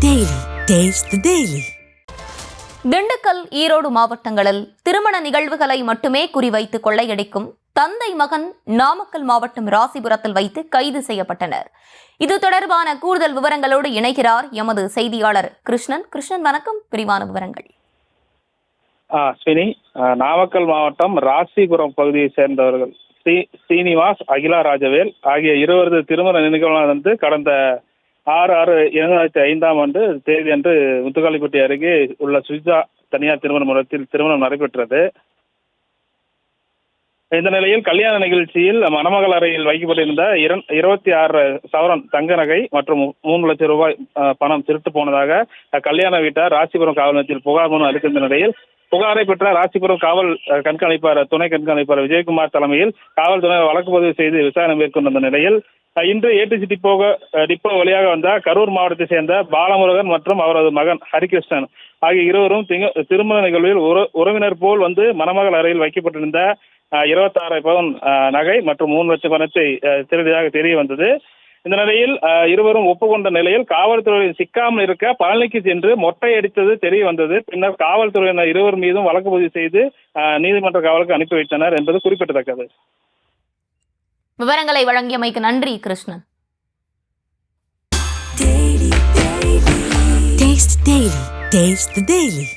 Daily. Taste the Daily. Dindigul, Erode மாவட்டங்களில் திருமண நிகழ்வுகளை மட்டுமே குறிவைத்து கொள்ளையடிக்கும் தந்தை மகன் நாமக்கல் மாவட்டம் ராசிபுரத்தில் வைத்து கைது செய்யப்பட்டனர். இது தொடர்பான கூடுதல் விவரங்களோடு இணைகிறார் எமது செய்தியாளர் கிருஷ்ணன். கிருஷ்ணன், வணக்கம். விரிவான விவரங்கள். ஸ்வினி, நாமக்கல் மாவட்டம் ராசிபுரம் பகுதியை சேர்ந்தவர்கள் ஸ்ரீனிவாஸ், அகிலா ராஜவேல் ஆகிய இருவரது திருமண நிகழ்வானது கடந்த 6/6/2005 தேதி அன்று முத்துக்காளிப்பட்டி அருகே உள்ள சுஜா தனியார் திருமண மண்டபத்தில் திருமணம் நடைபெற்றது. இந்த நிலையில் கல்யாண நிகழ்ச்சியில் மணமகள் அறையில் வைக்கப்பட்டிருந்த 26 சவரன் தங்க நகை மற்றும் 3 லட்சம் ரூபாய் பணம் திருட்டு போனதாக கல்யாண வீட்டார் ராசிபுரம் காவல் நிலையத்தில் புகார் மனு அளித்திருந்த நிலையில் புகாரை பெற்ற ராசிபுரம் காவல் கண்காணிப்பாளர் துணை கண்காணிப்பாளர் விஜயகுமார் தலைமையில் காவல்துறை வழக்கு பதிவு செய்து விசாரணை மேற்கொண்டிருந்த நிலையில் இன்று ஏடிசி டிப்போ வழியாக வந்த கரூர் மாவட்டத்தை சேர்ந்த பாலமுருகன் மற்றும் அவரது மகன் ஹரிகிருஷ்ணன் ஆகிய இருவரும் திருமண நிகழ்வில் உறவினர் போல் வந்து மணமகள் அறையில் வைக்கப்பட்டிருந்த 26 பவுன் நகை மற்றும் 3 லட்சம் பணத்தை திருடியதாக தெரிய வந்தது. இந்த நிலையில் இருவரும் ஒப்புக்கொண்ட நிலையில் காவல்துறையில் சிக்காமல் இருக்க பழனிக்கு சென்று மொட்டை அடித்தது தெரிய வந்தது. பின்னர் காவல்துறையினர் இருவர் மீதும் வழக்கு பதிவு செய்து நீதிமன்ற காவலுக்கு அனுப்பி வைத்தனர் என்பது குறிப்பிடத்தக்கது. விவரங்களை வழங்கியமைக்கு நன்றி கிருஷ்ணன். Taste the Daily.